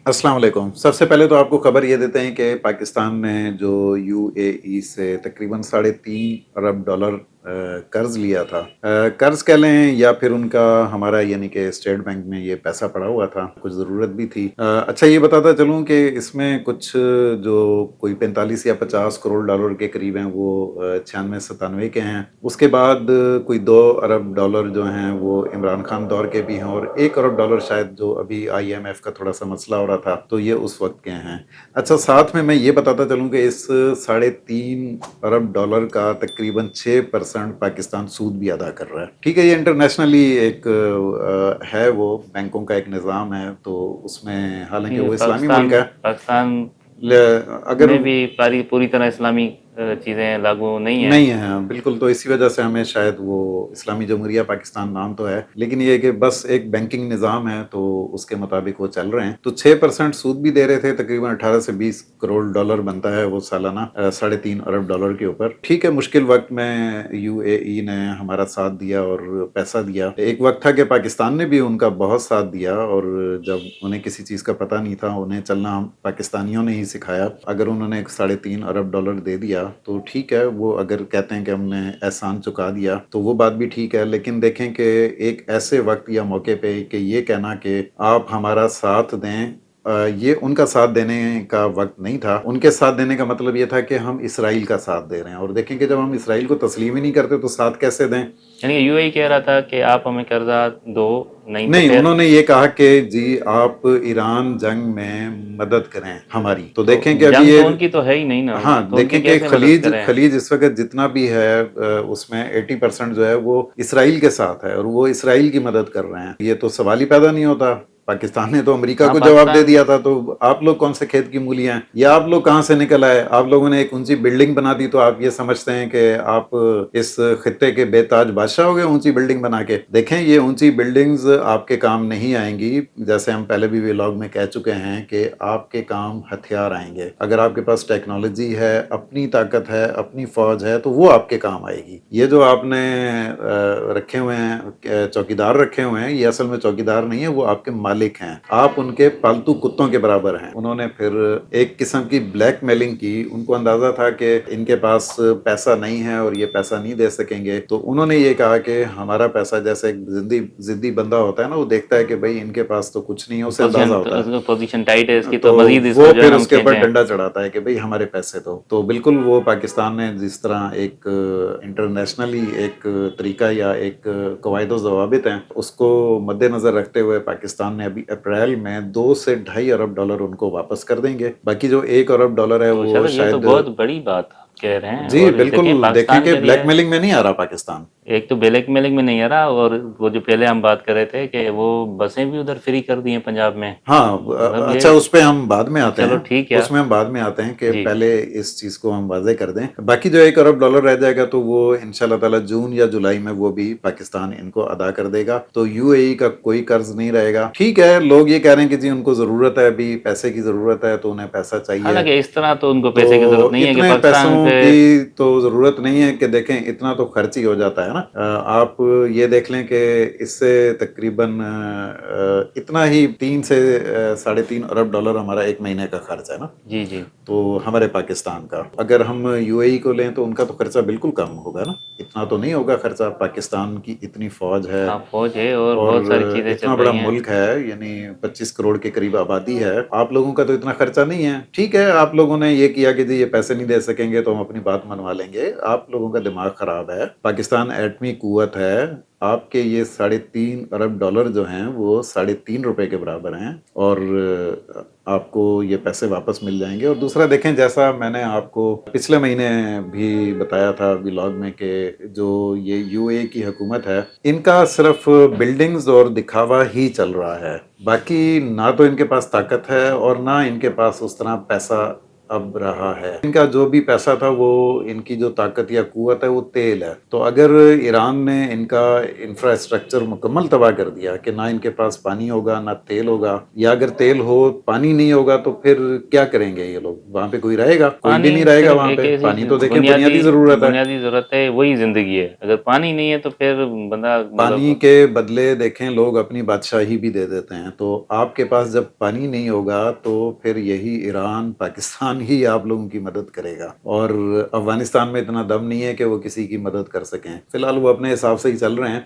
अस्सलाम वालेकुम। सबसे पहले तो आपको खबर ये देते हैं कि पाकिस्तान ने जो यूएई से तकरीबन $3.5 अरब कर्ज लिया था। कर्ज कह लें या फिर उनका हमारा यानी कि स्टेट बैंक में ये पैसा पड़ा हुआ था, कुछ ज़रूरत भी थी। अच्छा ये बताता चलूँ कि इसमें कुछ जो कोई 45 या 50 करोड़ डॉलर के करीब हैं वो 96-97 के हैं। उसके बाद कोई $2 अरब जो हैं वो इमरान खान दौर के भी हैं और $1 अरब शायद जो अभी IMF का थोड़ा सा मसला हो रहा था तो ये उस वक्त के हैं। अच्छा साथ में मैं ये बताता चलूँ कि इस $3.5 अरब का तकरीबन 6% पाकिस्तान सूद भी अदा कर रहा है। ठीक है, ये इंटरनेशनली एक है, वो बैंकों का एक निज़ाम है, तो उसमें हालांकि ये वो इस्लामी मुल्क पाकिस्तान है। पाकिस्तान अगर में भी पूरी तरह इस्लामी चीज़ें लागू नहीं है। नहीं है बिल्कुल, तो इसी वजह से हमें शायद वो इस्लामी जमहूरिया पाकिस्तान नाम तो है, लेकिन ये कि बस एक बैंकिंग निज़ाम है तो उसके मुताबिक वो चल रहे हैं। तो 6% सूद भी दे रहे थे, तकरीबन 18 से 20 करोड़ डॉलर बनता है वो सालाना $3.5 अरब के ऊपर। ठीक है, मुश्किल वक्त में यूएई ने हमारा साथ दिया और पैसा दिया। एक वक्त था कि पाकिस्तान ने भी उनका बहुत साथ दिया और जब उन्हें किसी चीज़ का पता नहीं था, उन्हें चलना हम पाकिस्तानियों ने ही सिखाया। अगर उन्होंने $3.5 अरब दे दिया तो ठीक है, वो अगर कहते हैं कि हमने एहसान चुका दिया तो वो बात भी ठीक है, लेकिन देखें कि एक ऐसे वक्त या मौके पे कि ये कहना कि आप हमारा साथ दें, ये उनका साथ देने का वक्त नहीं था। उनके साथ देने का मतलब ये था कि हम इसराइल का साथ दे रहे हैं, और देखें कि जब हम इसराइल को तस्लीम ही नहीं करते तो साथ कैसे दें। यानी कि यूएई कह रहा था कि आप हमें कर्जा दो, नहीं तो नहीं, फिर उन्होंने ये कहा कि जी आप ईरान जंग में मदद करें हमारी। तो तो देखें कि अभी जंग ये तो उनकी तो है ही नहीं ना, हाँ, तो उनकी देखें कि कैसे मदद खलीज करें। खलीज इस वक्त जितना भी है उसमें 80% जो है वो इसराइल के साथ है और वो इसराइल की मदद कर रहे हैं। ये तो सवाल ही पैदा नहीं होता। पाकिस्तान ने तो अमेरिका हाँ को जवाब दे पाकिस्तान दिया था, तो आप लोग कौन से खेत की मूलियां हैं, या आप लोग कहां से निकल आए। आप लोगों ने एक ऊंची बिल्डिंग बना दी तो आप ये समझते हैं कि आप इस खित्ते के बेताज बादशाह हो गए ऊंची बिल्डिंग बना के। देखें, ये ऊंची बिल्डिंग्स आपके काम नहीं आएंगी। जैसे हम पहले भी व्लॉग में कह चुके हैं कि आपके काम हथियार आएंगे। अगर आपके पास टेक्नोलॉजी है, अपनी ताकत है, अपनी फौज है, तो वो आपके काम आएगी। ये जो आपने रखे हुए हैं, चौकीदार रखे हुए हैं, ये असल में चौकीदार नहीं है, वो आपके मालिक हैं। आप उनके पालतू कुत्तों के बराबर हैं। उन्होंने फिर एक किस्म की ब्लैक मेलिंग की। उनको अंदाजा था कि इनके पास पैसा नहीं है और ये पैसा नहीं दे सकेंगे, तो उन्होंने ये कहा कि हमारा पैसा, जैसे एक जिद्दी बंदा होता है ना, वो देखता है कि भाई इनके पास तो कुछ नहीं है, उसे अंदाजा होता है, पोजीशन टाइट है इसकी, तो तो मजीद वो इसको जो है फिर ना हम उसके ऊपर खींचें। डंडा चढ़ाता है कि भाई हमारे पैसे दो। तो बिल्कुल वो पाकिस्तान ने जिस तरह एक इंटरनेशनली एक तरीका या एक कवायद ज़वाबित हैं, उसको मद्देनजर रखते हुए पाकिस्तान ने अभी अप्रैल में $2 से $2.5 अरब उनको वापस कर देंगे। बाकी जो $1 अरब है तो वो चलो, ये तो शायद। बहुत बड़ी बात कह रहे हैं। जी और बिल्कुल, देखें देखें पाकिस्तान कि के लिए, ब्लैकमेलिंग में नहीं आ रहा पाकिस्तान। एक तो ब्लैक मेलिंग में नहीं आ रहा, और वो जो पहले हम बात कर रहे थे कि वो बसें भी उधर फ्री कर दी हैं पंजाब में। हाँ, मतलब ये, अच्छा उस पे हम बाद में आते चलो हैं। ठीक है। उसमें हम बाद में आते हैं कि जी। पहले इस चीज़ को हम वाजे कर दें। बाकी जो $1 अरब रह जाएगा तो वो इंशाल्लाह ताला जून या जुलाई में वो भी पाकिस्तान इनको अदा कर देगा, तो यूएई का कोई कर्ज नहीं रहेगा। ठीक है, लोग ये कह रहे हैं कि जी उनको ज़रूरत है, अभी पैसे की ज़रूरत है, तो उन्हें पैसा चाहिए। हालांकि इस तरह तो उनको तो पैसे की जरूरत नहीं है कि इतने पैसों पाकिस्तान पे। की तो ज़रूरत नहीं है कि देखें इतना तो खर्च ही हो जाता है ना। आप ये देख लें कि इससे तकरीबन इतना ही 3 से 3.5 अरब हमारा एक महीने का खर्च है ना। जी जी। तो हमारे पाकिस्तान का अगर हम यूएई को लें तो उनका तो खर्चा बिल्कुल कम होगा ना, इतना तो नहीं होगा खर्चा। पाकिस्तान की इतनी फौज है हाँ फौज है और और बहुत सारी चीजें चल इतना बड़ा रही हैं। मुल्क है, यानी 25 करोड़ के करीब आबादी है। आप लोगों का तो इतना खर्चा नहीं है। ठीक है, आप लोगों ने ये किया कि जी ये पैसे नहीं दे सकेंगे तो हम अपनी बात मनवा लेंगे। आप लोगों का दिमाग खराब है। पाकिस्तान एटमी कुव्वत है। आपके ये $3.5 अरब जो हैं वो ₹3.5 के बराबर हैं, और आपको ये पैसे वापस मिल जाएंगे। और दूसरा देखें, जैसा मैंने आपको पिछले महीने भी बताया था व्लॉग में कि जो ये यूएई की हुकूमत है, इनका सिर्फ बिल्डिंग्स और दिखावा ही चल रहा है। बाकी ना तो इनके पास ताकत है और ना इनके पास उस तरह पैसा اب رہا ہے. ان کا جو بھی پیسہ تھا وہ ان کی جو طاقت یا قوت ہے وہ تیل ہے. تو اگر ایران نے ان کا انفراسٹرکچر مکمل تباہ کر دیا کہ نہ ان کے پاس پانی ہوگا نہ تیل ہوگا، یا اگر تیل ہو پانی نہیں ہوگا، تو پھر کیا کریں گے یہ لوگ؟ وہاں پہ کوئی رہے گا؟ کوئی بھی پانی نہیں رہے گا صرف وہاں ایک پہ. ایسی پانی تو دیکھیں بنیادی ضرورت ہے. بنیادی ضرورت ہے، وہی زندگی ہے. اگر پانی نہیں ہے تو پھر بندہ پانی کے بدلے دیکھیں لوگ اپنی بادشاہی بھی دے دیتے ہیں. تو آپ کے پاس جب پانی نہیں ہوگا تو پھر یہی ایران پاکستان ہی آپ لوگوں کی مدد کرے گا، اور افغانستان میں اتنا دم نہیں ہے کہ وہ کسی کی مدد کر سکیں. فی الحال وہ اپنے حساب سے ہی چل رہے ہیں.